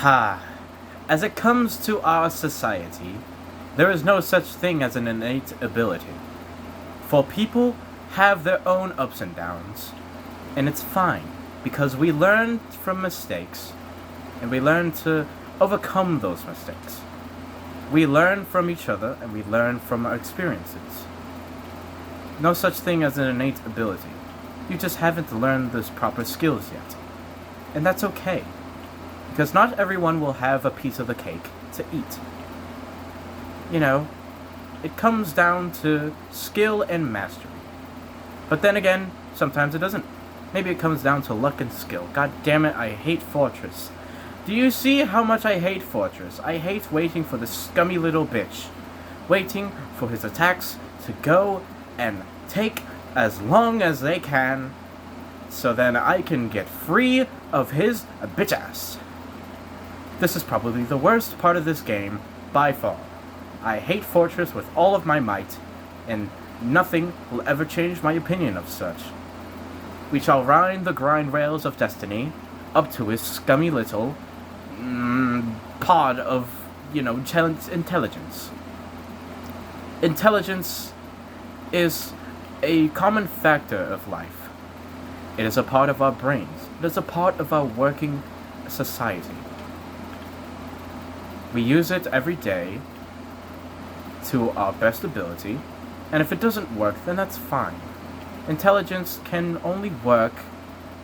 Ha! As it comes to our society, there is no such thing as an innate ability. For people have their own ups and downs, and it's fine, because we learn from mistakes, and we learn to overcome those mistakes. We learn from each other, and we learn from our experiences. No such thing as an innate ability. You just haven't learned those proper skills yet. And that's okay, because not everyone will have a piece of the cake to eat. You know, it comes down to skill and mastery. But then again, sometimes it doesn't. Maybe it comes down to luck and skill. God damn it, I hate Fortress. Do you see how much I hate Fortress? I hate waiting for this scummy little bitch. Waiting for his attacks to go and take as long as they can, so then I can get free of his bitch ass. This is probably the worst part of this game, by far. I hate Fortress with all of my might, and nothing will ever change my opinion of such. We shall ride the grind rails of destiny up to his scummy little pod of, intelligence. Intelligence is a common factor of life. It is a part of our brains. It is a part of our working society. We use it every day to our best ability, and if it doesn't work, then that's fine. Intelligence can only work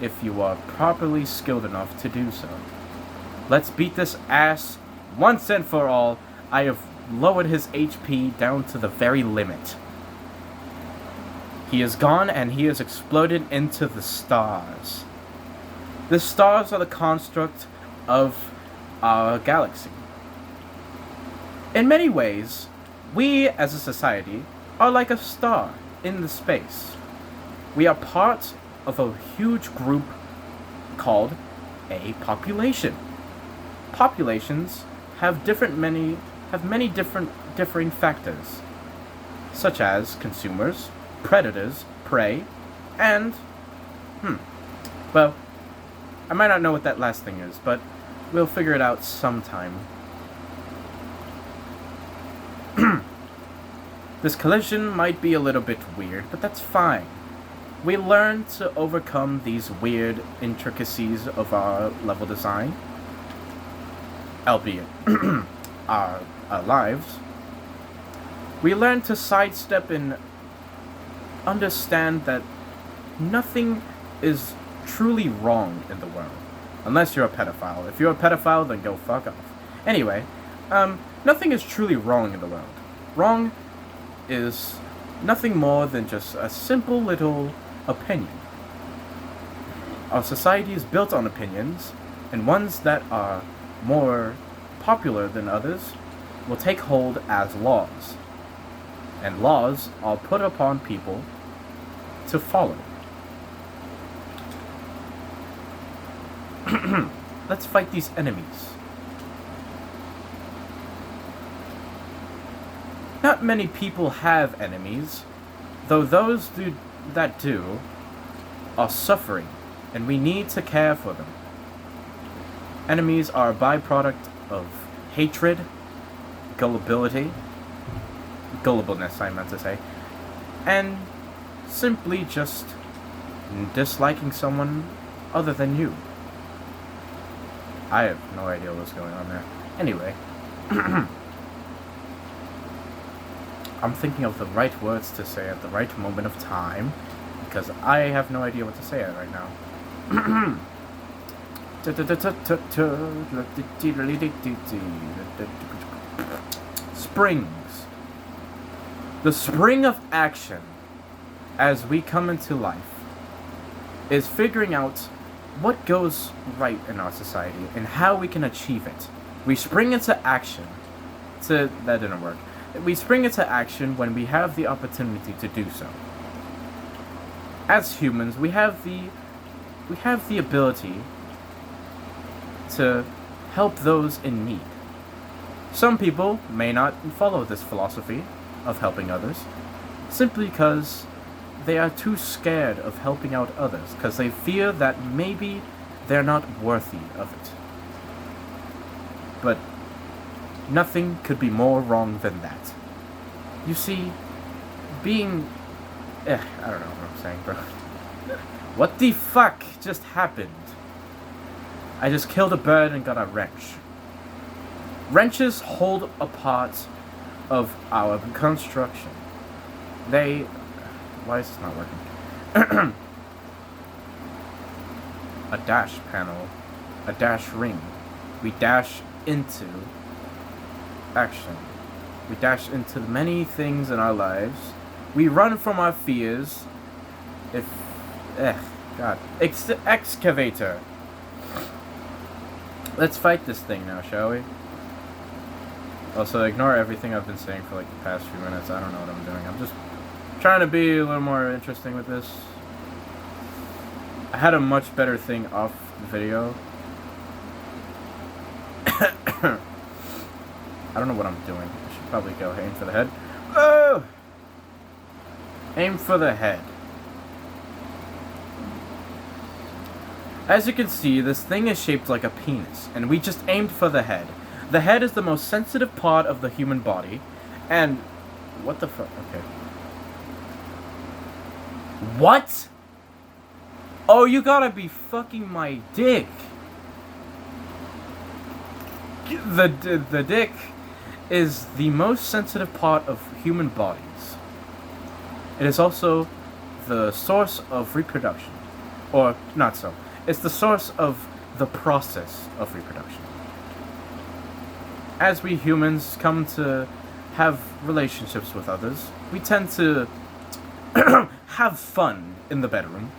if you are properly skilled enough to do so. Let's beat this ass once and for all. I have lowered his HP down to the very limit. He is gone, and he has exploded into the stars. The stars are the construct of our galaxy. In many ways, we as a society are like a star in the space. We are part of a huge group called a population. Populations have many differing factors, such as consumers, predators, prey, and well, I might not know what that last thing is, but we'll figure it out sometime. This collision might be a little bit weird, but that's fine. We learn to overcome these weird intricacies of our level design, albeit our lives. We learn to sidestep and understand that nothing is truly wrong in the world. Unless you're a pedophile. If you're a pedophile, then go fuck off. Anyway, nothing is truly wrong in the world. Wrong is nothing more than just a simple little opinion. Our society is built on opinions, and ones that are more popular than others will take hold as laws. And laws are put upon people to follow. Let's fight these enemies. Not many people have enemies, though those that do are suffering, and we need to care for them. Enemies are a byproduct of hatred, gullibility, gullibleness I meant to say, and simply just disliking someone other than you. I have no idea what's going on there. Anyway, I'm thinking of the right words to say at the right moment of time, because I have no idea what to say right now. Springs. The spring of action as we come into life is figuring out what goes right in our society and how we can achieve it. We spring into action that didn't work. We spring into action when we have the opportunity to do so. As humans, we have the ability to help those in need. Some people may not follow this philosophy of helping others, simply because they are too scared of helping out others, because they fear that maybe they're not worthy of it. But nothing could be more wrong than that. You see, being... I don't know what I'm saying, bro. What the fuck just happened? I just killed a bird and got a wrench. Wrenches hold a part of our construction. They... Why is this not working? A dash panel. A dash ring. We dash into action. We dash into many things in our lives. We run from our fears. God. Excavator. Let's fight this thing now, shall we? Also, ignore everything I've been saying for like the past few minutes. I don't know what I'm doing. I'm just trying to be a little more interesting with this. I had a much better thing off the video. I don't know what I'm doing. I should probably go aim for the head. Oh! Aim for the head. As you can see, this thing is shaped like a penis, and we just aimed for the head. The head is the most sensitive part of the human body, and... What the fuck? Okay. What? Oh, you gotta be fucking my dick. The dick is the most sensitive part of human bodies. It is also the source of reproduction. Or, not so. It's the source of the process of reproduction. As we humans come to have relationships with others, we tend to have fun in the bedroom.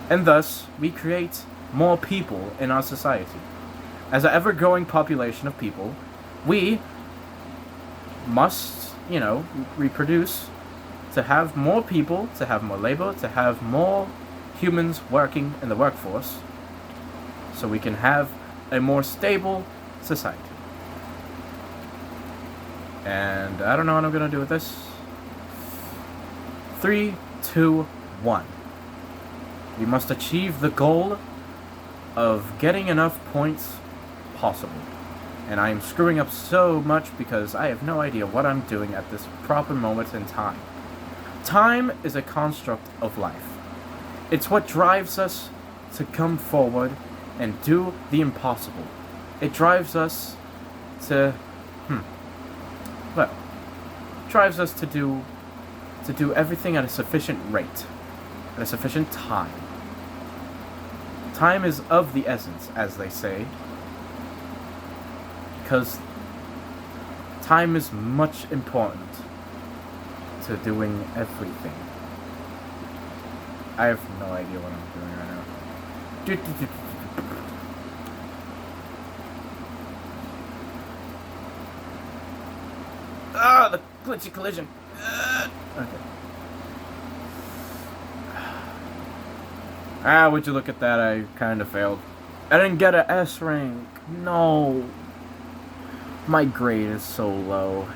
And thus, we create more people in our society. As an ever-growing population of people, we must, reproduce to have more people, to have more labor, to have more humans working in the workforce, so we can have a more stable society. And I don't know what I'm going to do with this. 3, 2, 1. We must achieve the goal of getting enough points possible. And I am screwing up so much because I have no idea what I'm doing at this proper moment in time. Time is a construct of life. It's what drives us to come forward and do the impossible. It drives us to, drives us to do everything at a sufficient rate, at a sufficient time. Time is of the essence, as they say, because time is much important to doing everything. I have no idea what I'm doing right now. Ah, the glitchy collision. Okay. Ah, would you look at that? I kind of failed. I didn't get an S rank. No. My grade is so low.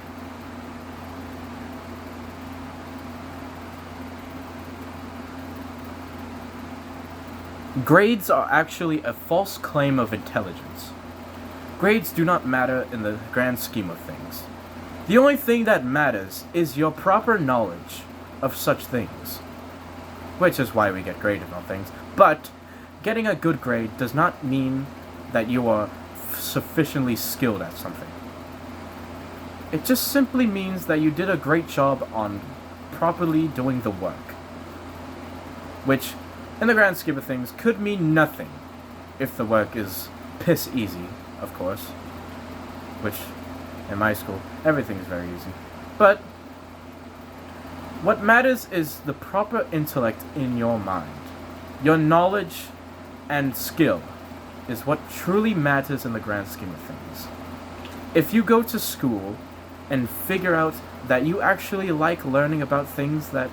Grades are actually a false claim of intelligence. Grades do not matter in the grand scheme of things. The only thing that matters is your proper knowledge of such things. Which is why we get graded on things. But getting a good grade does not mean that you are sufficiently skilled at something. It just simply means that you did a great job on properly doing the work. Which, in the grand scheme of things, could mean nothing if the work is piss easy, of course. Which, in my school, everything is very easy. But what matters is the proper intellect in your mind. Your knowledge and skill is what truly matters in the grand scheme of things. If you go to school and figure out that you actually like learning about things that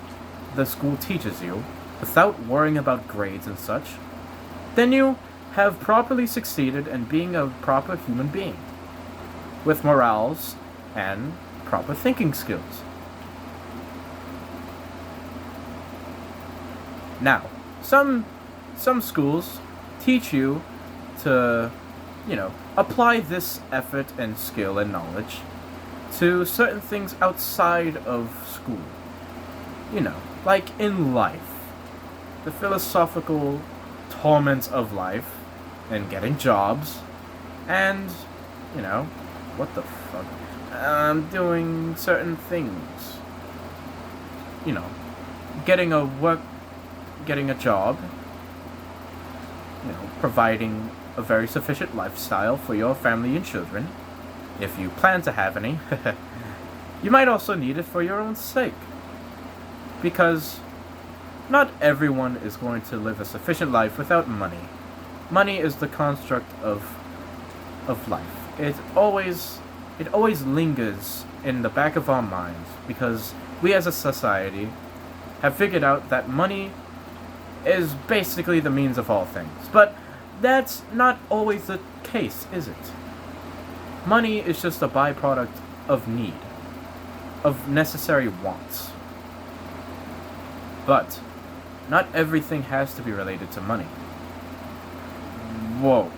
the school teaches you, without worrying about grades and such, then you have properly succeeded in being a proper human being, with morals and proper thinking skills. Now, some schools teach you to apply this effort and skill and knowledge to certain things outside of school. Like in life. The philosophical torments of life and getting jobs and, what the fuck? Doing certain things. You know, getting a job, providing a very sufficient lifestyle for your family and children, if you plan to have any. You might also need it for your own sake. Because not everyone is going to live a sufficient life without money. Money is the construct of life. It always lingers in the back of our minds because we as a society have figured out that money is basically the means of all things. But that's not always the case, is it? Money is just a byproduct of need, of necessary wants. But not everything has to be related to money. Whoa.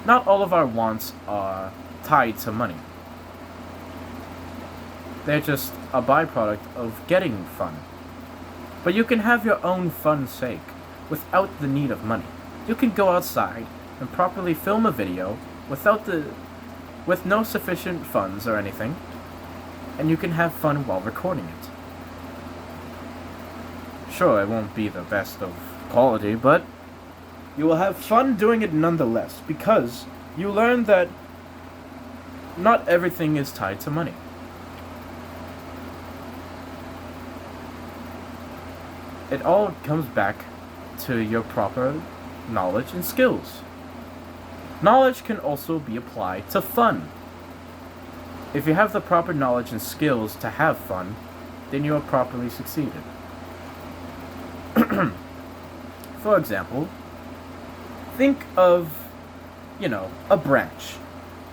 Not all of our wants are tied to money. They're just a byproduct of getting fun. But you can have your own fun's sake without the need of money. You can go outside and properly film a video with no sufficient funds or anything, and you can have fun while recording it. Sure, it won't be the best of quality, but you will have fun doing it nonetheless, because you learn that not everything is tied to money. It all comes back to your proper knowledge and skills. Knowledge can also be applied to fun. If you have the proper knowledge and skills to have fun, then you have properly succeeded. For example, think of, a branch.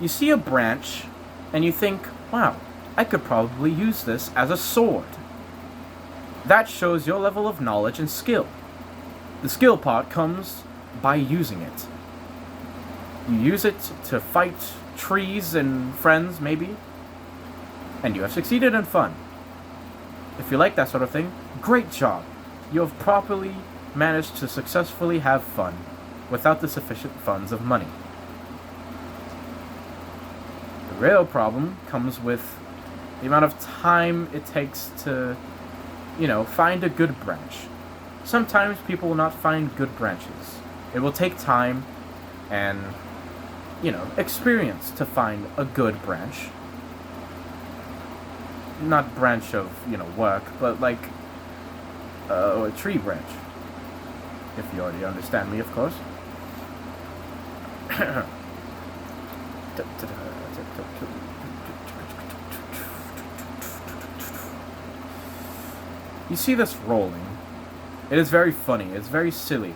You see a branch, and you think, wow, I could probably use this as a sword. That shows your level of knowledge and skill. The skill part comes by using it. You use it to fight trees and friends, maybe, and you have succeeded in fun. If you like that sort of thing, great job. You have properly managed to successfully have fun without the sufficient funds of money. The real problem comes with the amount of time it takes to, find a good branch. Sometimes people will not find good branches. It will take time and, experience to find a good branch. Not branch of, work, but like a tree branch. If you already understand me, of course. You see this rolling. It is very funny. It's very silly.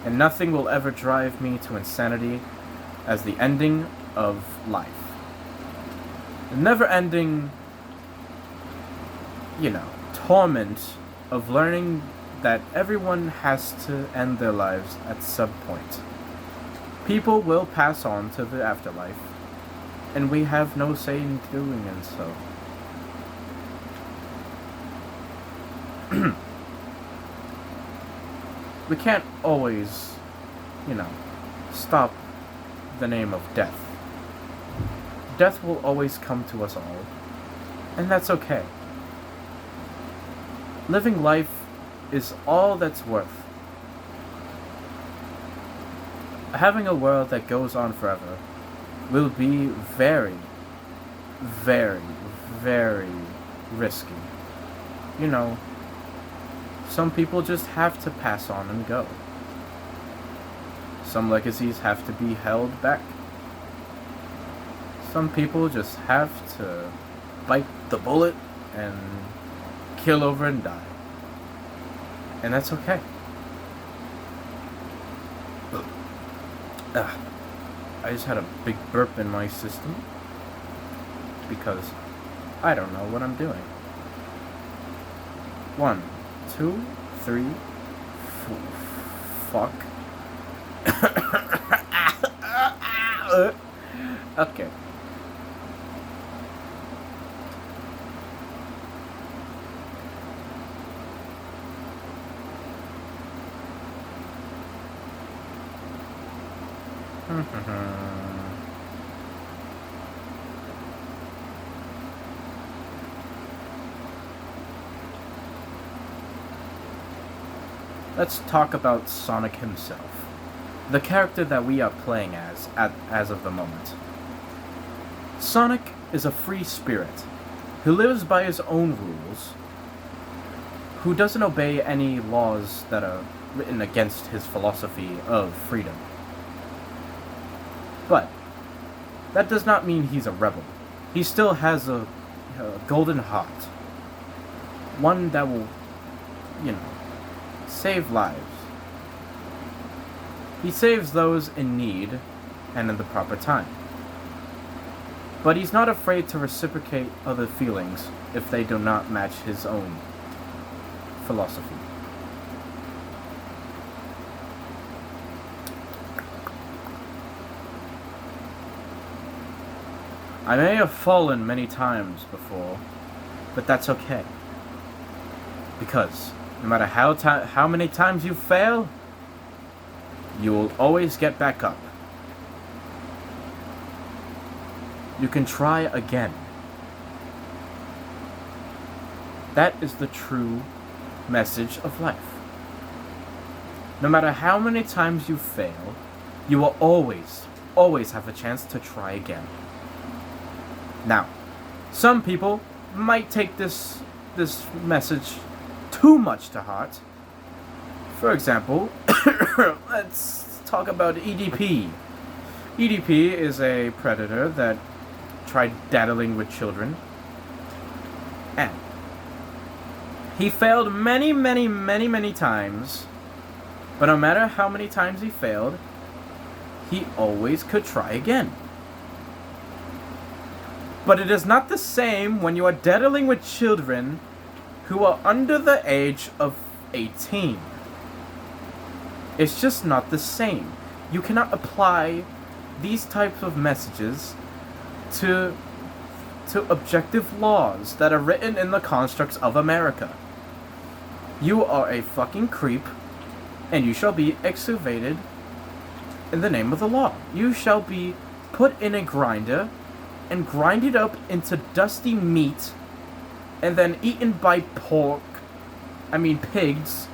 And nothing will ever drive me to insanity as the ending of life. The never-ending, torment of learning that everyone has to end their lives at some point. People will pass on to the afterlife, and we have no say in doing and so. We can't always, stop the name of death. Death will always come to us all, and that's okay. Living life is all that's worth. Having a world that goes on forever will be very, very, very risky. Some people just have to pass on and go. Some legacies have to be held back. Some people just have to bite the bullet and kill over and die. And that's okay. I just had a big burp in my system because I don't know what I'm doing. 1, 2, 3, 4. Fuck. Okay. Let's talk about Sonic himself, the character that we are playing as of the moment. Sonic is a free spirit who lives by his own rules, who doesn't obey any laws that are written against his philosophy of freedom. But that does not mean he's a rebel. He still has a golden heart, one that will, save lives. He saves those in need and in the proper time. But he's not afraid to reciprocate other feelings if they do not match his own philosophy. I may have fallen many times before, but that's okay. Because no matter how many times you fail, you will always get back up. You can try again. That is the true message of life. No matter how many times you fail, you will always have a chance to try again. Now, some people might take this message too much to heart. For example, let's talk about EDP. EDP is a predator that tried daddling with children, and he failed many times, but no matter how many times he failed, he always could try again. But it is not the same when you are daddling with children who are under the age of 18. It's just not the same. You cannot apply these types of messages to objective laws that are written in the constructs of America. You are a fucking creep, and you shall be excavated in the name of the law. You shall be put in a grinder and grinded up into dusty meat and then eaten by pigs.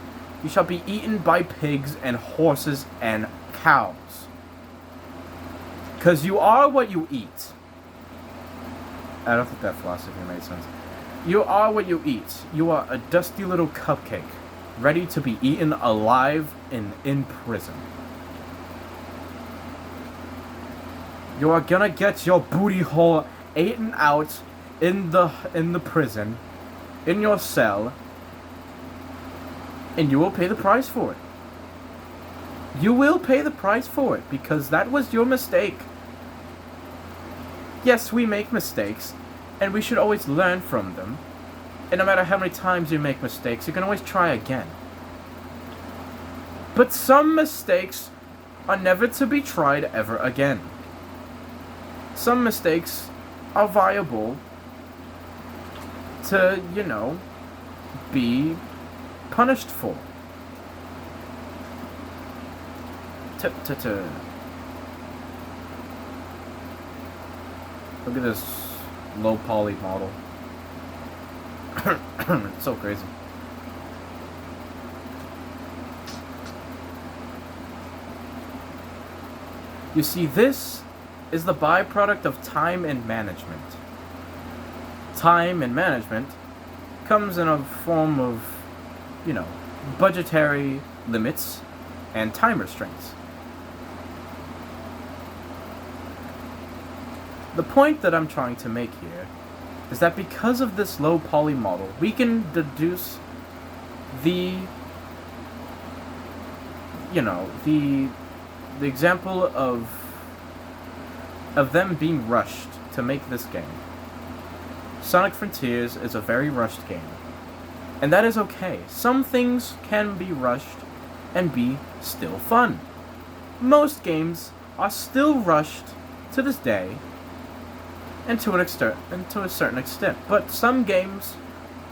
You shall be eaten by pigs and horses and cows. 'Cause you are what you eat. I don't think that philosophy made sense. You are what you eat. You are a dusty little cupcake, ready to be eaten alive and in prison. You are gonna get your booty hole eaten out in the prison, in your cell, and you will pay the price for it. You will pay the price for it, because that was your mistake. Yes, we make mistakes, and we should always learn from them. And no matter how many times you make mistakes, you can always try again. But some mistakes are never to be tried ever again. Some mistakes are viable to, be punished for. Look at this low poly model. It's so crazy. You see, this is the byproduct of time and management. Time and management comes in a form of, budgetary limits and time restraints. The point that I'm trying to make here is that because of this low poly model, we can deduce the example of them being rushed to make this game. Sonic Frontiers is a very rushed game, and that is okay. Some things can be rushed and be still fun. Most games are still rushed to this day, and to a certain extent. But some games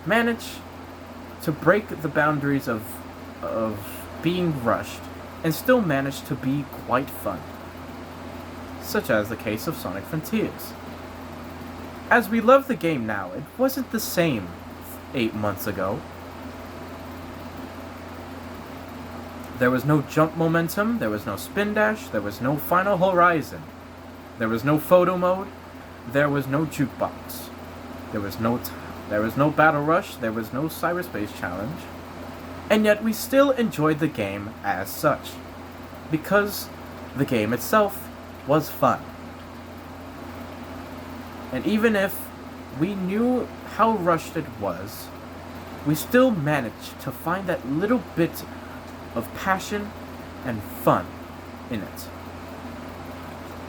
manage to break the boundaries of being rushed and still manage to be quite fun, such as the case of Sonic Frontiers. As we love the game now, it wasn't the same 8 months ago. There was no jump momentum, there was no spin dash, there was no final horizon, there was no photo mode, there was no jukebox, there was no battle rush, there was no cyberspace challenge, and yet we still enjoyed the game as such, because the game itself was fun. And even if we knew how rushed it was, we still managed to find that little bit of passion and fun in it.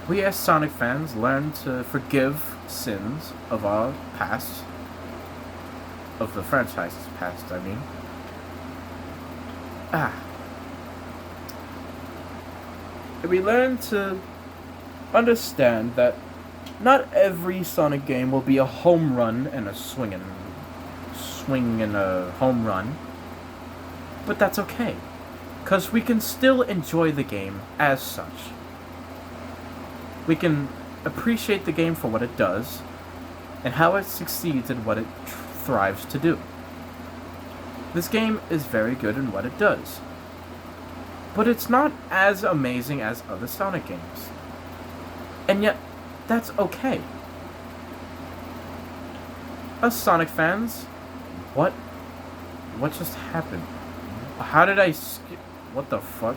We as Sonic fans learn to forgive sins of our past, of the franchise's past, I mean. We learn to understand that not every Sonic game will be a home run and a swing and a home run, but that's okay, because we can still enjoy the game as such. We can appreciate the game for what it does, and how it succeeds in what it thrives to do. This game is very good in what it does, but it's not as amazing as other Sonic games. And yet, that's okay. Us Sonic fans, what just happened? How did I skip? What the fuck?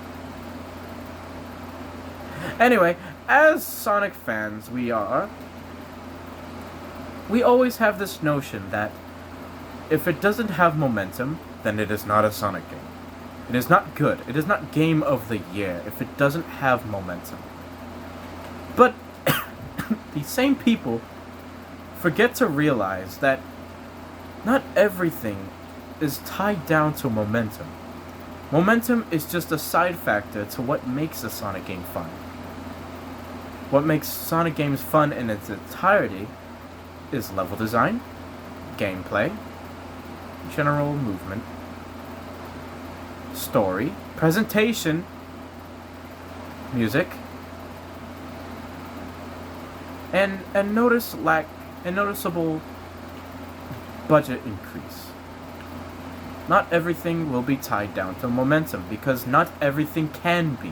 Anyway, as Sonic fans we always have this notion that if it doesn't have momentum, then it is not a Sonic game. It is not good. It is not Game of the Year if it doesn't have momentum. But these same people forget to realize that not everything is tied down to momentum. Momentum is just a side factor to what makes a Sonic game fun. What makes Sonic games fun in its entirety is level design, gameplay, general movement, story, presentation, music, and noticeable budget increase. Not everything will be tied down to momentum, because not everything can be.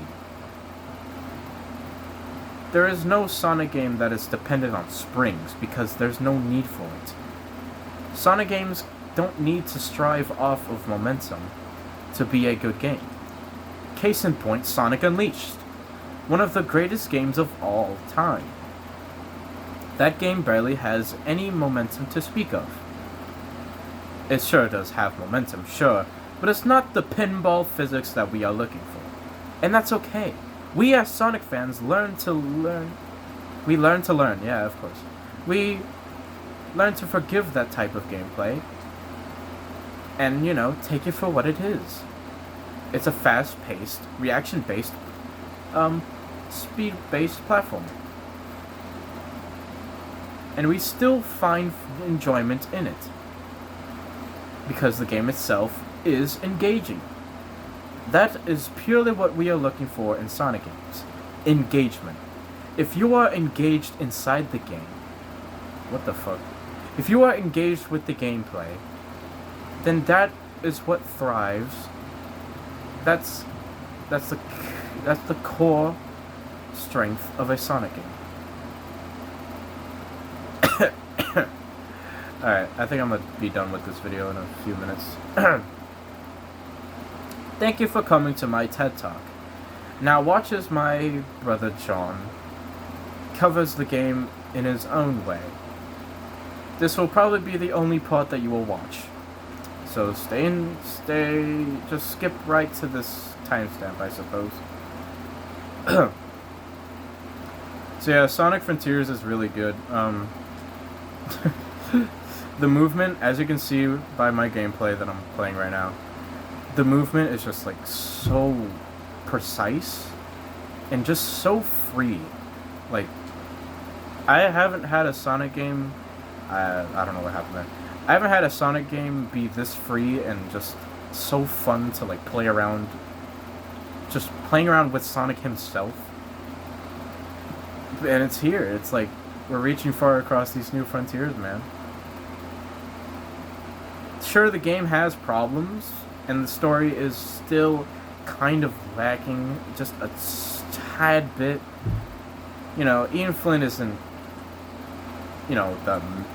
There is no Sonic game that is dependent on springs, because there's no need for it. Sonic games don't need to strive off of momentum to be a good game. Case in point, Sonic Unleashed, one of the greatest games of all time. That game barely has any momentum to speak of. It sure does have momentum, sure, but it's not the pinball physics that we are looking for. And that's okay. We as Sonic fans learn to learn, yeah, of course. We learn to forgive that type of gameplay and, take it for what it is. It's a fast-paced, reaction-based, speed-based platformer. And we still find enjoyment in it, because the game itself is engaging. That is purely what we are looking for in Sonic games. Engagement. If you are engaged inside the game, what the fuck? If you are engaged with the gameplay, then that is what thrives. That's the core strength of a Sonic game. Alright, I think I'm gonna be done with this video in a few minutes. Thank you for coming to my TED Talk. Now watch as my brother John covers the game in his own way. This will probably be the only part that you will watch. So just skip right to this timestamp, I suppose. So yeah, Sonic Frontiers is really good. The movement, as you can see by my gameplay that I'm playing right now, the movement is just like so precise and just so free. Like, I haven't had a Sonic game. I don't know what happened there. I haven't had a Sonic game be this free and just so fun to like play around. Just playing around with Sonic himself. And it's here. It's like we're reaching far across these new frontiers, man. Sure, the game has problems, and the story is still kind of lacking just a tad bit. You know, Ian Flynn isn't, you know,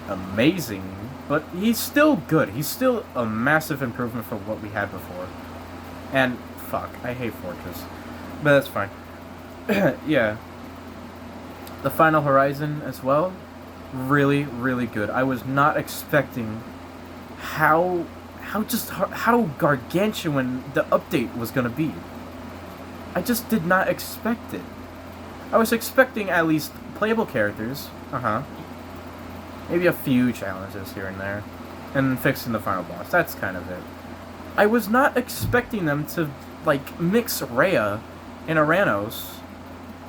amazing, but he's still good. He's still a massive improvement from what we had before. And, fuck, I hate Fortress. But that's fine. Yeah. The Final Horizon as well, really, really good. I was not expecting how gargantuan the update was gonna be. I just did not expect it. I was expecting at least playable characters, maybe a few challenges here and there, and fixing the final boss. That's kind of it. I was not expecting them to like mix Rhea and Aranos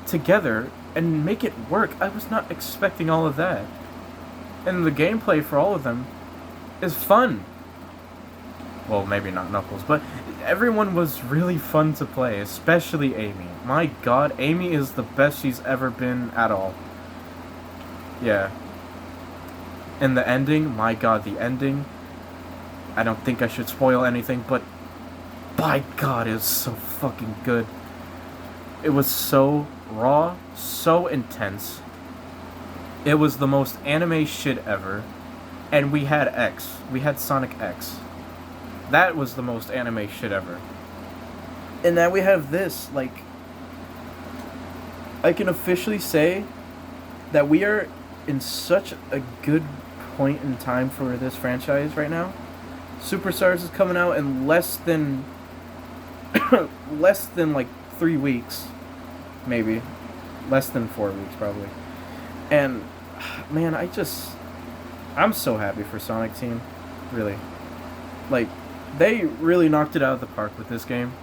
together and make it work. I was not expecting all of that. And the gameplay for all of them is fun. Well, maybe not Knuckles, but everyone was really fun to play, especially Amy. My god, Amy is the best she's ever been at all. Yeah. And the ending, my god, the ending. I don't think I should spoil anything, but by god, it was so fucking good. It was so raw, so intense. It was the most anime shit ever. And we had X. We had Sonic X. That was the most anime shit ever. And now we have this, like... I can officially say that we are in such a good point in time for this franchise right now. Superstars is coming out in less than like 3 weeks, maybe less than 4 weeks probably. And man, I'm so happy for Sonic Team, really. Like, they really knocked it out of the park with this game.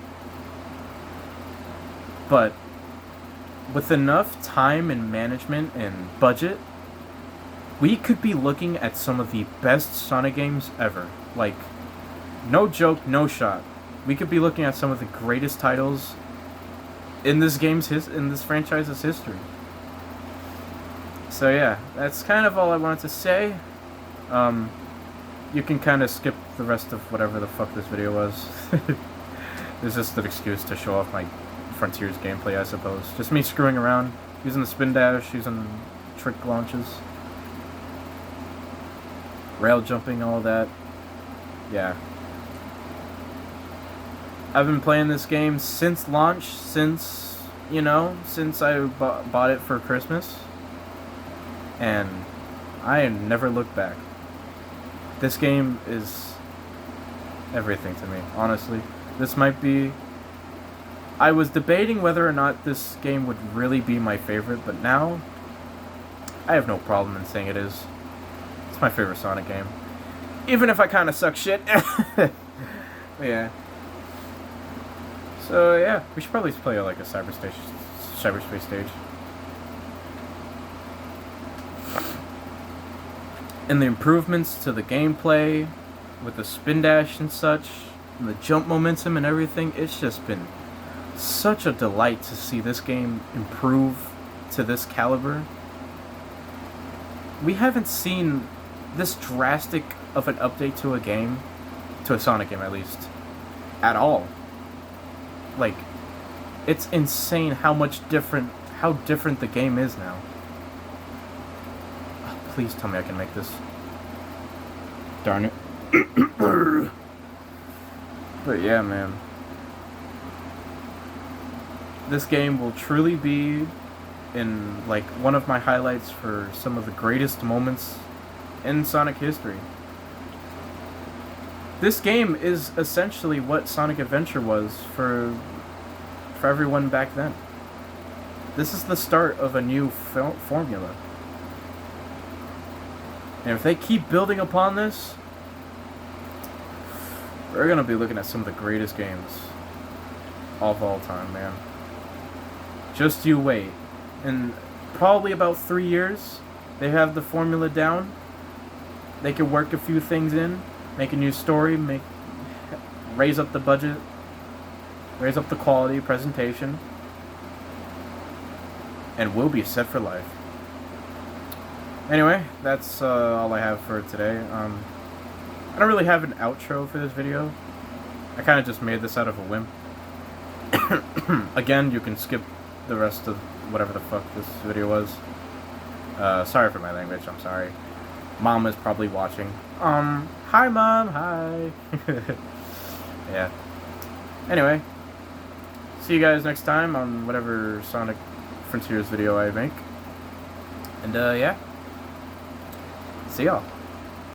But with enough time and management and budget, we could be looking at some of the best Sonic games ever. Like, no joke, no shot. We could be looking at some of the greatest titles in this franchise's history. So yeah, that's kind of all I wanted to say. You can kind of skip the rest of whatever the fuck this video was. It's just an excuse to show off my Frontiers gameplay, I suppose. Just me screwing around, using the spin dash, using trick launches, rail jumping, all that. Yeah. I've been playing this game since launch, since I bought it for Christmas. And I never looked back. This game is everything to me, honestly. This might be... I was debating whether or not this game would really be my favorite, but now I have no problem in saying it is. It's my favorite Sonic game. Even if I kind of suck shit. Yeah. So yeah, we should probably play like a cyberspace stage. And the improvements to the gameplay, with the spin dash and such, and the jump momentum and everything, it's just been such a delight to see this game improve to this caliber. We haven't seen this drastic of an update to a game, to a Sonic game at least, at all. Like, it's insane how different the game is now. Oh, please tell me I can make this. Darn it. But yeah, man. This game will truly be in, like, one of my highlights for some of the greatest moments in Sonic history. This game is essentially what Sonic Adventure was for everyone back then. This is the start of a new formula. And if they keep building upon this, we're going to be looking at some of the greatest games of all time, man. Just you wait. In probably about 3 years, They have the formula down. They can work a few things in, make a new story, raise up the budget, raise up the quality, presentation, and we'll be set for life. Anyway, that's all I have for today. I don't really have an outro for this video. I kind of just made this out of a whim. Again, you can skip the rest of whatever the fuck this video was. Sorry for my language, I'm sorry. Mom is probably watching. Hi Mom, hi. Yeah. Anyway, see you guys next time on whatever Sonic Frontiers video I make. And yeah. See y'all.